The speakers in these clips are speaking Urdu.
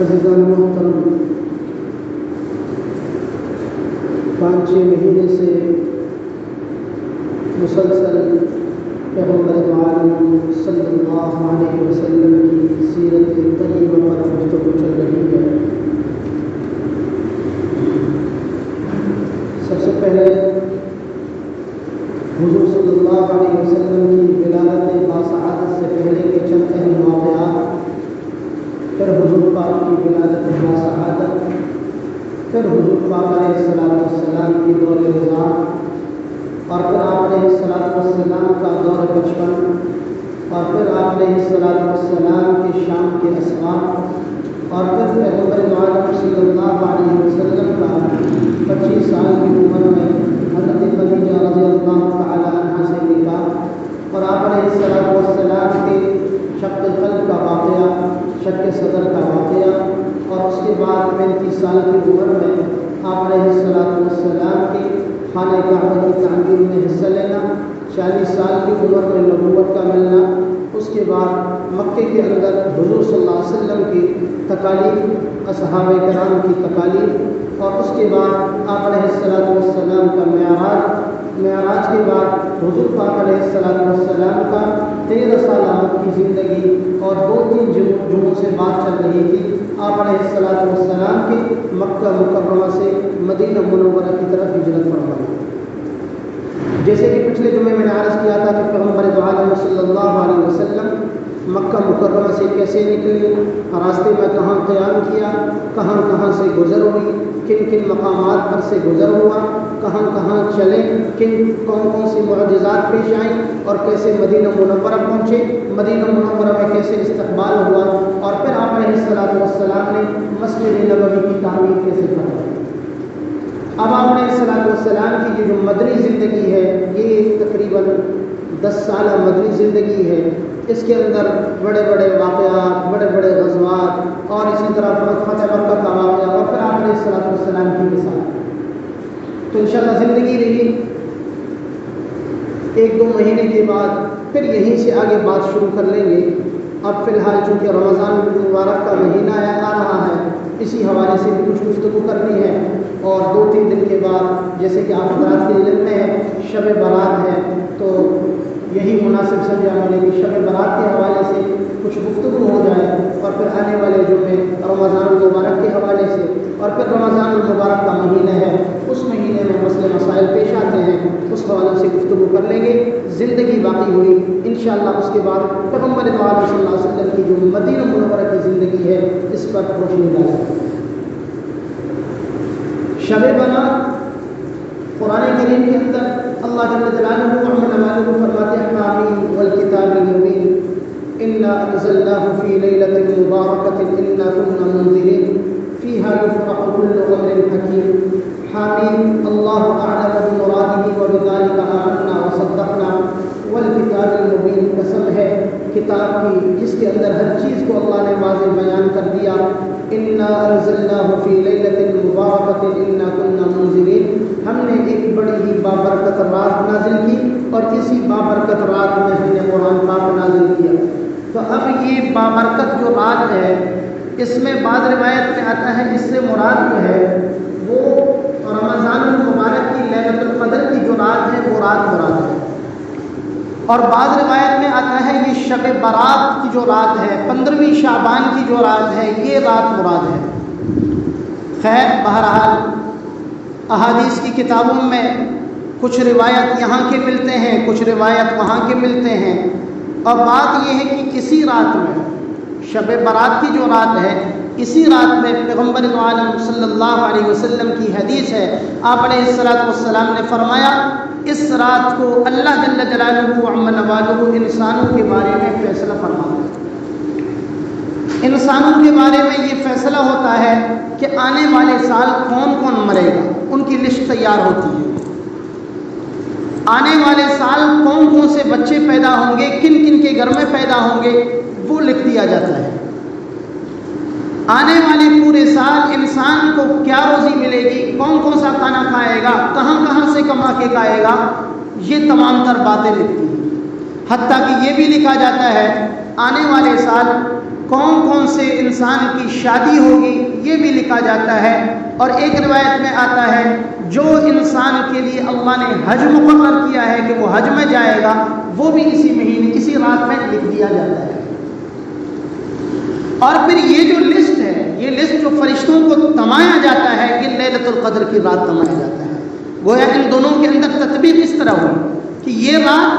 عزیزان محترم، 5-6 مہینے سے مسلسل پیغمبر عالم صلی اللہ علیہ وسلم کی سیرت طیبہ پر گفتگو چل رہی ہے۔ سب سے پہلے حضور صلی اللہ علیہ وسلم کی ولادت باسعادت سے پہلے کے چند اہم واقعات، پھر حضور پاک کی ولادت باسعادت، پھر حضور پاک علیہ السلام کی دور رضا، اور پھر آپ علیہ السلام کا دور بچپن، اور پھر آپ علیہ السلام کے شام کے اسفار، اور پھر پیغمبر عالم صلی اللہ علیہ وسلم کا 25 سال کی عمر میں حضرت خدیجہ رضی اللہ تعالی عنہا سے نکاح، اور آپ علیہ السلام کے شق قلب کا واقعہ، شق صدر کا واقعہ، اور اس کے بعد 35 سال کی عمر میں آپ علیہ السلام کے خانہ کعبہ کی تعمیر میں حصہ لینا، 40 سال کی عمر میں نبوت کا ملنا، اس کے بعد مکے کے اندر حضور صلی اللہ علیہ وسلم کی تکالیف، اصحابہ کرام کی تکالیف، اور اس کے بعد آپ علیہ السلام کا معراج کے بعد حضور پاک علیہ السلام کا 13 سالہ مکی زندگی، اور 2-3 جمعوں سے بات چل رہی تھی آپ علیہ السلام کی مکہ مکرمہ سے مدینہ منورہ کی طرف ہجرت فرمائی۔ جیسے کہ پچھلے جمعے میں نے عرض کیا تھا کہ پیغمبر عالم صلی اللہ علیہ وسلم مکہ مکرمہ سے کیسے نکلے، راستے میں کہاں قیام کیا، کہاں کہاں سے گزر ہوئی، کن کن مقامات پر سے گزر ہوا، کہاں کہاں چلے، کون کون سی معجزات پیش آئیں، اور کیسے مدینہ منورہ پہنچے، مدینہ منورہ میں کیسے استقبال ہوا، اور پھر آپ علیہ السلام نے مسجد نبوی کی تعمیر کیسے فرمائی۔ اب آپ علیہ السلام کی یہ جو مدنی زندگی ہے، یہ تقریباً 10 سالہ مدنی زندگی ہے۔ اس کے اندر بڑے بڑے واقعات، بڑے بڑے غزوات، اور اسی طرح فتح مکہ کا واقعہ، اور پھر آپ علیہ السلام کی مثال۔ تو انشاءاللہ زندگی رہی 1-2 مہینے کے بعد پھر یہیں سے آگے بات شروع کر لیں گے۔ اب فی الحال چونکہ رمضان المبارک کا مہینہ آ رہا ہے، اسی حوالے سے بھی کچھ گفتگو کرنی ہے، اور 2-3 دن کے بعد جیسے کہ آپ حضرات کے علم میں ہے شب برات ہے، تو یہی مناسب سمجھا میں نے کہ شب برات کے حوالے سے کچھ گفتگو ہو جائے، اور پھر آنے والے جمعے رمضان المبارک کے حوالے سے، اور پھر رمضان المبارک کا مہینہ ہے، اس مہینے میں مسئلے مسائل پیش آتے ہیں، اس حوالے سے گفتگو کر لیں گے۔ زندگی باقی ہوئی، انشاءاللہ اس کے بعد پیغمبر دو عالم صلی اللہ علیہ وسلم کی جو مدینہ منورہ کی زندگی ہے اس پر روشنی ڈالیں۔ شب برات قرآن کریم کے اندر اللہ جل جلالہ فرماتے ہیں آمین والکتاب المبین انا انزلناه في ليلة مباركة انا كنا منذرين فيها يفرح كل امر حكيم حامیم اللہ اعلم بمراده وبذلك آمنا وصدقنا والکتاب المبین، قسم ہے کتاب کی جس کے اندر ہر چیز کو اللہ نے واضح بیان کر دیا۔ انا انزلناه في ليلة مباركة انا كنا منذرين، ہم نے ایک بڑی ہی بابرکت رات نازل کی اور اسی بابرکت رات میں ہم نے قرآن پاک نازل کیا۔ تو اب یہ بابرکت جو رات ہے اس میں بعض روایت میں آتا ہے اس سے مراد جو ہے وہ رمضان المبارک کی لیلۃ القدر کی جو رات ہے وہ رات مراد ہے، اور بعض روایت میں آتا ہے یہ شب برات کی جو رات ہے 15ویں شعبان کی جو رات ہے یہ رات مراد ہے۔ خیر بہرحال احادیث کی کتابوں میں کچھ روایت یہاں کے ملتے ہیں، کچھ روایت وہاں کے ملتے ہیں، اور بات یہ ہے کہ اسی رات میں شب برات کی جو رات ہے اسی رات میں پیغمبر دو عالم صلی اللہ علیہ وسلم کی حدیث ہے، آپ علیہ الصلوۃ والسلام نے فرمایا اس رات کو اللہ جل جلالہ عم نوالہ انسانوں کے بارے میں فیصلہ فرماتا ہے۔ انسانوں کے بارے میں یہ فیصلہ ہوتا ہے کہ آنے والے سال کون کون مرے گا، ان کی لسٹ تیار ہوتی ہے۔ آنے والے سال کون کون سے بچے پیدا ہوں گے، کن کن کے گھر میں پیدا ہوں گے وہ لکھ دیا جاتا ہے۔ آنے والے پورے سال انسان کو کیا روزی ملے گی، کون کون سا کھانا کھائے گا، کہاں کہاں سے کما کے کھائے گا، یہ تمام تر باتیں لکھتی ہیں۔ حتیٰ کہ یہ بھی لکھا جاتا ہے آنے والے سال کون کون سے انسان کی شادی ہوگی، یہ بھی لکھا جاتا ہے، اور ایک روایت میں آتا ہے جو انسان کے لیے اللہ نے حج مقرر کیا ہے کہ وہ حج میں جائے گا وہ بھی اسی مہینے اسی رات میں لکھ دیا جاتا ہے۔ اور پھر یہ جو لسٹ ہے، یہ لسٹ جو فرشتوں کو تمایا جاتا ہے یہ لیلۃ القدر کی رات تمایا جاتا ہے۔ گویا ان دونوں کے اندر تطبیق اس طرح ہوئی کہ یہ رات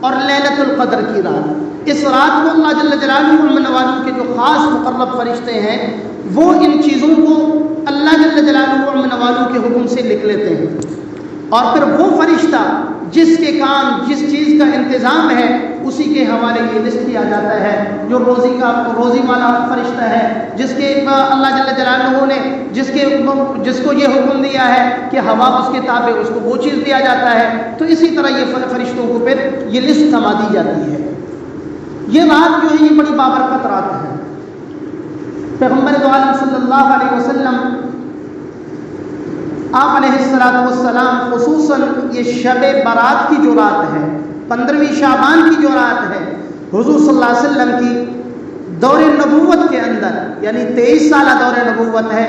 اور لیلۃ القدر کی رات، اس رات کو اللہ جل جلالہ عم نوالہ کے جو خاص مقرب فرشتے ہیں وہ ان چیزوں کو اللہ جل جلالہ عم نوالہ کے حکم سے لکھ لیتے ہیں، اور پھر وہ فرشتہ جس کے کام جس چیز کا انتظام ہے اسی کے حوالے یہ لسٹ کیا جاتا ہے۔ جو روزی والا فرشتہ ہے جس کے اللہ جل جلالہ نے جس کو یہ حکم دیا ہے کہ ہوا اس کے تابع، اس کو وہ چیز دیا جاتا ہے، تو اسی طرح یہ فرشتوں کو پھر یہ لسٹ تھما دی جاتی ہے۔ یہ رات جو ہے یہ بڑی بابرکت رات ہے۔ پیغمبر دو عالم صلی اللہ علیہ وسلم آپ علیہ الصلوۃ والسلام خصوصاً یہ شب برات کی جو رات ہے 15ویں شعبان کی جو رات ہے حضور صلی اللہ علیہ وسلم کی دور نبوت کے اندر، یعنی 23 سالہ دور نبوت ہے،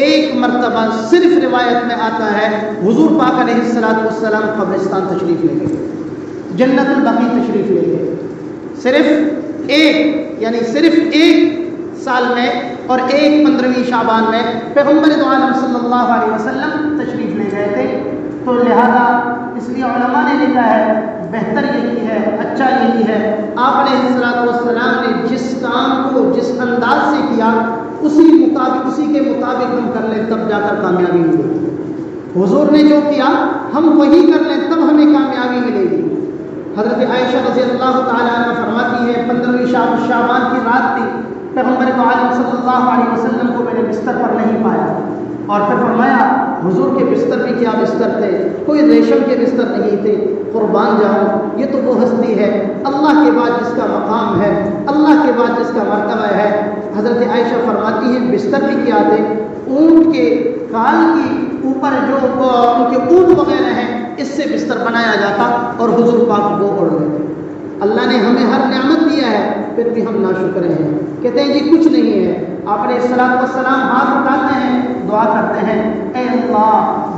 ایک مرتبہ صرف روایت میں آتا ہے حضور پاک علیہ الصلوۃ والسلام قبرستان تشریف لے گئے، جنت البقیع تشریف لے گئے، صرف ایک سال میں اور ایک 15ویں شعبان میں پیغمبر دو عالم صلی اللہ علیہ وسلم تشریف لے گئے تھے۔ تو لہذا اس لیے علماء نے لکھا ہے بہتر یہی ہے، اچھا یہی ہے، آپ علیہ الصلوۃ والسلام نے جس کام کو جس انداز سے کیا اسی کے مطابق ہم کر لیں تب جا کر کامیابی ملے گی۔ حضور نے جو کیا ہم وہی کر لیں تب ہمیں کامیابی ملے گی۔ حضرت عائشہ رضی اللہ تعالیٰ عنہ فرماتی ہے 15ویں شعبان کی رات تھی، پیغمبر عالم صلی اللہ علیہ وسلم کو میں نے بستر پر نہیں پایا، اور پھر فرمایا حضور کے بستر بھی کیا بستر تھے، کوئی ریشم کے بستر نہیں تھے، قربان جاؤں یہ تو وہ ہستی ہے اللہ کے بعد جس کا مقام ہے، اللہ کے بعد جس کا مرتبہ ہے۔ حضرت عائشہ فرماتی ہے بستر بھی کیا تھے، اونٹ کے کال کی اوپر جو ان کے اونٹ وغیرہ ہیں اس سے بستر بنایا جاتا اور حضور پاک وہ اوڑھ لیتے۔ اللہ نے ہمیں ہر نعمت دیا ہے پھر بھی ہم ناشکر ہیں، کہتے ہیں جی کچھ نہیں ہے۔ آپ علیہ الصلوۃ والسلام ہاتھ اٹھاتے ہیں، دعا کرتے ہیں، اے اللہ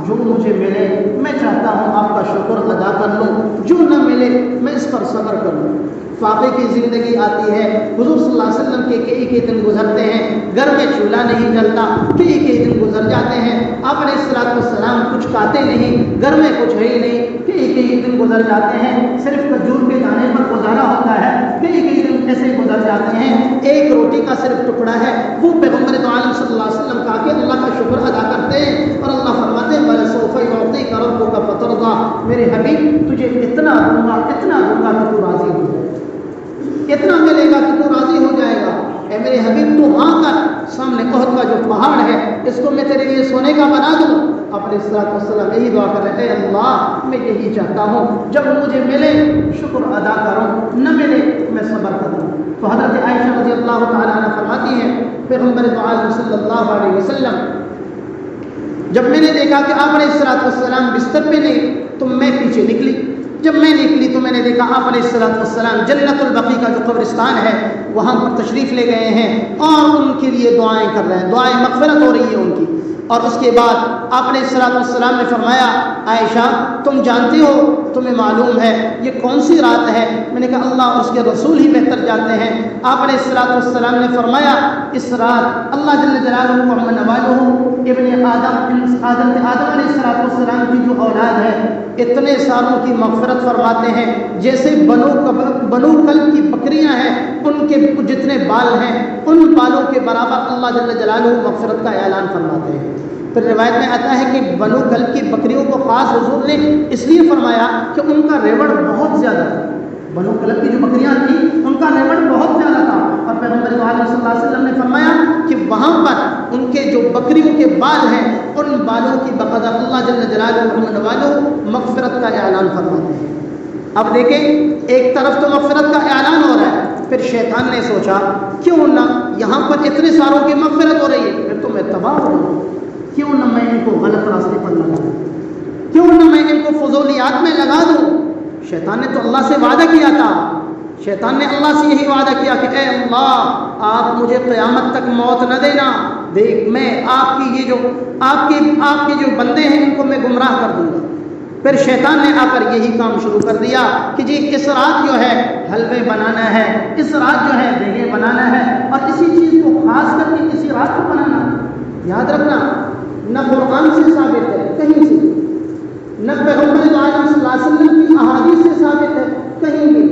جو مجھے ملے میں چاہتا ہوں آپ کا شکر ادا کر لوں، جو نہ ملے میں اس پر صبر کر لوں۔ فاقے کی زندگی آتی ہے، حضور صلی اللہ علیہ وسلم کے کئی دن گزرتے ہیں، گھر میں چولہا نہیں جلتا، کئی دن گزر جاتے ہیں، آپ علیہ السلام کچھ کھاتے نہیں، گھر میں کچھ ہے ہی نہیں، کئی دن گزر جاتے ہیں، صرف کھجور کے دانے پر گزارا ہوتا ہے، کئی دن ایسے گزر جاتے ہیں، ایک روٹی کا صرف ٹکڑا ہے، وہ پیغمبر تو عالم صلی اللہ علیہ وسلم کہا کہ اللہ کا شکر ادا کرتے ہیں، اور اللہ فرماتے ہیں وَلَسَوْفَ يُعْطِيكَ رَبُّكَ فَتَرْضَىٰ، میرے حبیب تجھے اتنا دوں گا کہ تو راضی ہو جائے، اتنا ملے گا کہ تو راضی ہو جائے گا۔ اے میرے حبیب تو وہاں کر، سامنے احد کا جو پہاڑ ہے اس کو میں تیرے لیے سونے کا بنا دوں۔ اپنے السلام یہی دعا کر رہے، اے اللہ میں یہی چاہتا ہوں، جب مجھے ملے شکر ادا کروں، نہ ملے میں صبر کروں۔ تو حضرت عائشہ رضی اللہ تعالیٰ عنہ فرماتی ہیں پیغمبر عالم صلی اللہ علیہ وسلم جب میں نے دیکھا کہ آپ علیہ السلام بستر پہ نہیں تو میں پیچھے نکلی، جب میں نکلی تو میں نے دیکھا آپ علیہ السلام جنت البقیع کا جو قبرستان ہے وہاں پر تشریف لے گئے ہیں اور ان کے لیے دعائیں کر رہے ہیں، دعائیں مغفرت ہو رہی ہے ان کی۔ اور اس کے بعد آپ علیہ السلام نے فرمایا عائشہ تم جانتی ہو، تمہیں معلوم ہے یہ کون سی رات ہے؟ میں نے کہا اللہ اور اس کے رسول ہی بہتر جانتے ہیں۔ آپ علیہ السلام نے فرمایا اس رات اللہ جل جلالہ و نوالہ ابن آدم علیہ السلام کی جو اولاد ہے اتنے سالوں کی مغفرت فرماتے ہیں جیسے بنو کلب کی بکریاں ہیں، ان کے جتنے بال ہیں ان بالوں کے برابر اللہ جل جلالہ مغفرت کا اعلان فرماتے ہیں۔ پھر روایت میں آتا ہے کہ بنو کلب کی بکریوں کو خاص حضور نے اس لیے فرمایا کہ ان کا ریوڑ بہت زیادہ تھا، بنو کلب کی جو بکریاں تھیں ان کا ریوڑ بہت زیادہ تھا، اور پیغمبر عالم صلی اللہ علیہ وسلم نے فرمایا کہ وہاں پر ان کے جو بکریوں کے بال ہیں ان بالوں کی بقدر اللہ جل جلالہ مغفرت کا اعلان فرماتے ہیں۔ اب دیکھیں ایک طرف تو مغفرت کا اعلان ہو رہا ہے، پھر شیطان نے سوچا کیوں نہ یہاں پر اتنے سالوں کی مغفرت ہو رہی ہے، پھر تو میں تباہ ہو رہا ہوں، کیوں نہ میں ان کو غلط راستے پر لگا دوں، کیوں نہ میں ان کو فضولیات میں لگا دوں۔ شیطان نے تو اللہ سے وعدہ کیا تھا، شیطان نے اللہ سے یہی وعدہ کیا کہ اے اللہ آپ مجھے قیامت تک موت نہ دینا، دیکھ میں آپ کی جو بندے ہیں ان کو میں گمراہ کر دوں گا۔ پھر شیطان نے آ کر یہی کام شروع کر دیا کہ جی اس رات جو ہے حلوے بنانا ہے، اس رات جو ہے دیگیں بنانا ہے، اور اسی چیز کو خاص کر کے اسی رات کو بنانا۔ یاد رکھنا نہ قرآن سے ثابت ہے کہیں سے، نہ پیغمبر عالم صلی اللہ علیہ وسلم کی احادیث سے ثابت ہے کہیں بھی،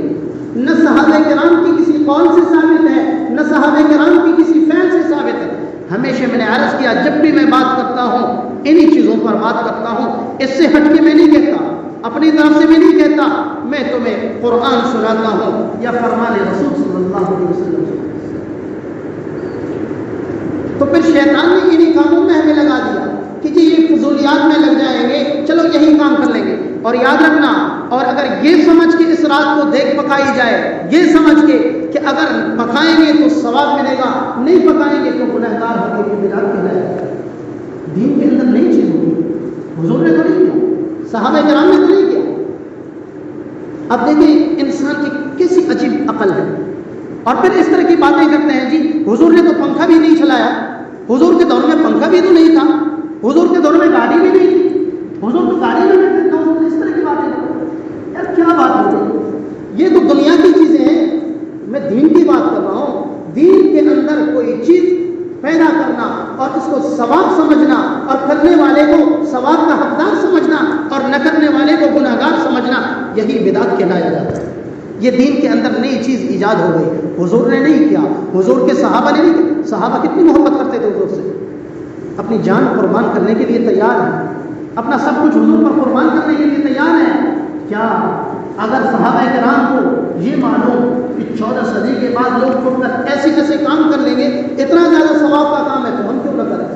نہ صحابہ کرام کی کسی قول سے ثابت ہے، نہ صحابہ کرام کی کسی فعل سے ثابت ہے۔ ہمیشہ میں نے عرض کیا جب بھی میں بات کرتا ہوں انہی چیزوں پر بات کرتا ہوں، اس سے ہٹ کے میں نہیں کہتا، اپنی طرف سے میں نہیں کہتا، میں تمہیں قرآن سناتا ہوں یا فرمان رسول صلی اللہ علیہ وسلم۔ تو پھر شیطان نے انہی کاموں میں ہمیں لگا دیا کہ جی یہ فضولیات میں لگ جائیں گے، چلو یہی کام کر لیں گے۔ اور یاد رکھنا، اور اگر یہ سمجھ کے اس رات کو دیکھ پکائی جائے، یہ سمجھ کے کہ اگر پکائیں گے تو ثواب ملے گا، نہیں پکائیں گے تو گنہگار ہوں گے، بدعت کہلائے گا۔ دین کے اندر نئی چیز ہوگی، حضور نے تو نہیں کیا، صحابہ کرام نے تو نہیں کیا۔ اب دیکھیں انسان کی کیسی عجیب عقل ہے، اور پھر اس طرح کی باتیں کرتے ہیں جی حضور نے تو پنکھا بھی نہیں چلایا، حضور کے دور میں پنکھا بھی تو نہیں تھا، حضور کے دور میں گاڑی بھی نہیں تھی، حضور تو گاڑی میں بیٹھتے تھے، اس طرح کی باتیں یار کیا بات ہو رہی؟ یہ تو دنیا کی چیزیں ہیں، میں دین کی بات کر رہا ہوں۔ دین کے اندر کوئی چیز پیدا کرنا اور اس کو ثواب سمجھنا اور کرنے والے کو ثواب کا حقدار سمجھنا اور نہ کرنے والے کو گناہگار سمجھنا، یہی بدعت کہلایا جاتا ہے۔ یہ دین کے اندر نئی چیز ایجاد ہو گئی، حضور نے نہیں کیا، حضور کے صحابہ نے نہیں کیا۔ صحابہ کتنی محبت کرتے تھے حضور سے، اپنی جان قربان کرنے کے لیے تیار ہیں، اپنا سب کچھ حضور پر قربان کرنے کے لیے تیار ہیں۔ کیا اگر صحابہ کرام کو یہ معلوم کہ 14 صدی کے بعد لوگ چھوڑ کر ایسے کام کر لیں گے، اتنا زیادہ ثواب کا کام ہے، تو ہم کیوں نہ کریں؟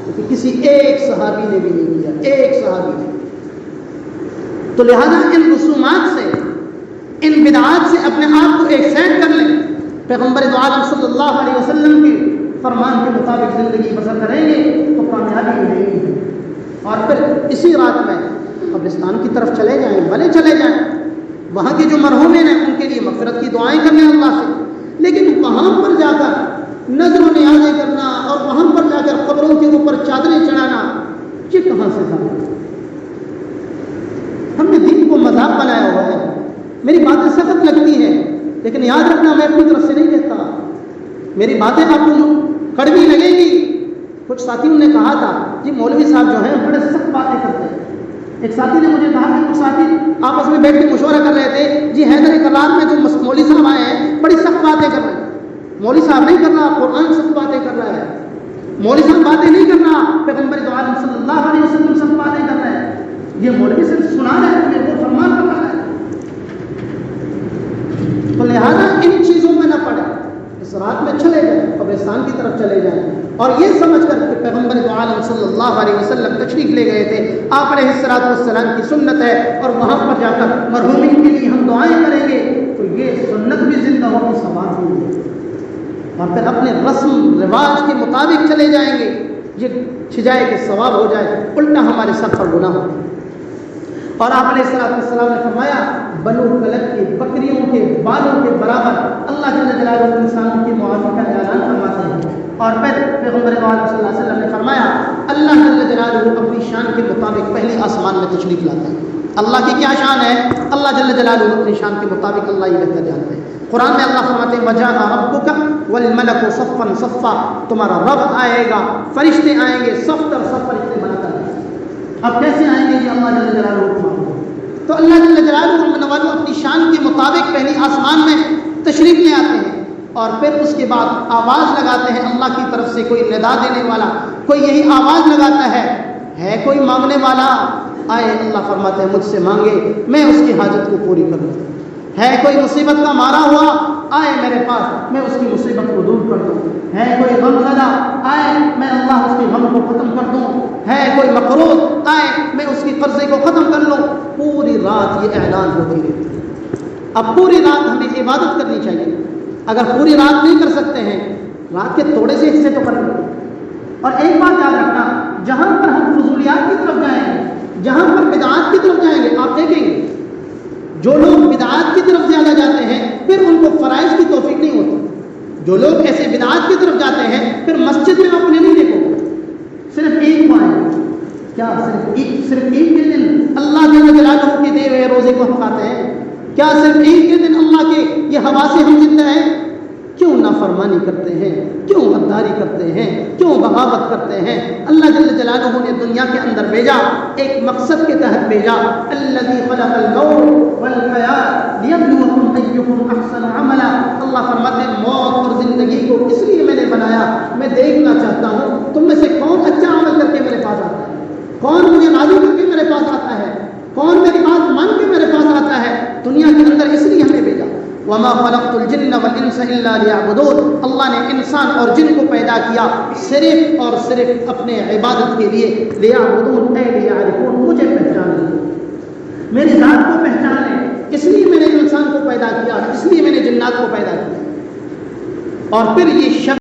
کیونکہ کسی ایک صحابی نے بھی نہیں کیا، ایک صحابی نے۔ تو لہذا ان رسومات سے، ان بدعات سے اپنے آپ کو ایک سیٹ کر لیں، پیغمبر عالم صلی اللہ علیہ وسلم کے فرمان کے مطابق زندگی بسر کریں گے تو کامیابی ملے گی۔ اور پھر اسی رات میں قبرستان کی طرف چلے جائیں، بھلے چلے جائیں، وہاں کے جو مرحومین ہیں ان کے لیے مغفرت کی دعائیں کرنے اللہ سے، لیکن وہاں پر جا کر نظر و نیازیں کرنا اور وہاں پر جا کر قبروں کے اوپر چادریں چڑھانا، یہ کہاں سے تھا؟ میری باتیں آپ کو کڑوی لگے گی. کچھ ساتھیوں نے کہا تھا جی مولوی صاحب جو ہیں بڑے سخت باتیں کرتے ہیں. ایک ساتھی نے مجھے کہا کہ کچھ ساتھی آپس میں بیٹھ کے مشورہ کر رہے تھے جی حیدر کرار میں جو مولوی صاحب آئے ہیں بڑی سخت باتیں کر رہے ہیں. مولوی صاحب نہیں کر رہا, قرآن سخت باتیں کر رہا ہے. مولوی صاحب باتیں نہیں کر رہا, پیغمبر دو عالم صلی اللہ علیہ وسلم سخت باتیں کر رہے ہیں. یہ مولوی صرف سنا رہے ہیں, تمہیں وہ فرمان کر رہا ہے. تو لہٰذا ان چیزوں میں نہ پڑے, اس رات میں چلے جائیں, قبرستان کی طرف چلے جائیں اور یہ سمجھ کر کہ پیغمبر دو عالم صلی اللہ علیہ وسلم تشریف لے گئے تھے, آپ علیہ الصلوۃ والسلام کی سنت ہے اور وہاں پر جا کر مرحومین کے لیے ہم دعائیں کریں گے تو یہ سنت بھی زندہ ہوگی, ثواب بھی ہوگی. اور پھر اپنے رسم رواج کے مطابق چلے جائیں گے, یہ چھجائے کہ ثواب ہو جائے, الٹا ہمارے سر پر گناہ ہو. اور آپ علیہ السلام نے فرمایا بنو کلب کی بکریوں کے بالوں کے برابر اللہ جل جلالہ انسانوں کی معافی کا اعلان فرماتے ہیں. اور پھر پیغمبر صلی اللہ علیہ وسلم نے فرمایا اللہ جل جلالہ اپنی شان کے مطابق پہلے آسمان میں تشریف لاتے ہیں. اللہ کی کیا شان ہے, اللہ جل جلالہ اپنی شان کے مطابق اللہ یہ بہتر جانتے ہیں. قرآن میں اللہ فرماتے ہیں وجاء ربک والملک صفا صفا, تمہارا رب آئے گا, فرشتے آئیں گے, صف در صف فرشتے بنا کر. اب کیسے آئیں گے یہ اللہ جل جلالہ حکم. تو اللہ جل جلالہ اپنی شان کے مطابق پہلی آسمان میں تشریف لے آتے ہیں اور پھر اس کے بعد آواز لگاتے ہیں اللہ کی طرف سے. کوئی ندا دینے والا, کوئی یہی آواز لگاتا ہے کوئی مانگنے والا, آئے اللہ فرماتے ہیں مجھ سے مانگے میں اس کی حاجت کو پوری کروں. ہے کوئی مصیبت کا مارا ہوا, آئے میرے پاس, میں اس کی مصیبت کو دور کر دوں. ہے کوئی غم زدہ, آئے میں اللہ اس کے غم کو ختم کر دوں. ہے کوئی مقروض, آئے میں اس کی قرضے کو ختم کر لوں. پوری رات یہ اعلان ہوتی رہتی ہے. اب پوری رات ہمیں عبادت کرنی چاہیے. اگر پوری رات نہیں کر سکتے ہیں, رات کے تھوڑے سے حصے تو کر لیں. اور ایک بات یاد رکھنا, جہاں پر ہم فضولیات کی طرف جائیں گے, جہاں پر بدعات کی طرف جائیں گے, آپ دیکھیں گے جو لوگ بدعات کی طرف زیادہ جاتے ہیں پھر ان کو فرائض کی توفیق نہیں ہوتی. جو لوگ ایسے بدعات کی طرف جاتے ہیں پھر مسجد میں اپنے نہیں دیکھو گے, صرف ایک کو آئیں گے. کیا صرف عید کے دن اللہ جل جلالہ کے دیے ہوئے روزے کو ہم کھاتے ہیں؟ کیا صرف عید کے دن اللہ کے یہ ہوا سے ہم زندہ ہیں؟ کیوں نافرمانی کرتے ہیں, کیوں غداری کرتے ہیں, کیوں بغاوت کرتے ہیں؟ اللہ جل جلالہ نے دنیا کے اندر بھیجا, ایک مقصد کے تحت بھیجا. الذی خلق الموت والحیاۃ لیبلوکم ایکم احسن عملا. اللہ فرماتے ہیں موت اور زندگی کو اس لیے میں نے بنایا, میں دیکھنا چاہتا ہوں تم میں سے کون اچھا عمل کر کے میرے پاس آتا ہے, کون مجھے راضی کر کے میرے پاس آتا ہے, کون میری بات مان کے میرے پاس آتا ہے. دنیا کے اندر اس لیے ہمیں بھیجا. وما خلقت الجن والانس الا ليعبدون. اللہ نے انسان اور جن کو پیدا کیا صرف اور صرف اپنے عبادت کے لیے. ليعبدون اے ليعرفون, مجھے پہچانے, میری ذات کو پہچانے, اس لیے میں نے انسان کو پیدا کیا, اس لیے میں نے جنات کو پیدا کیا. اور پھر یہ شب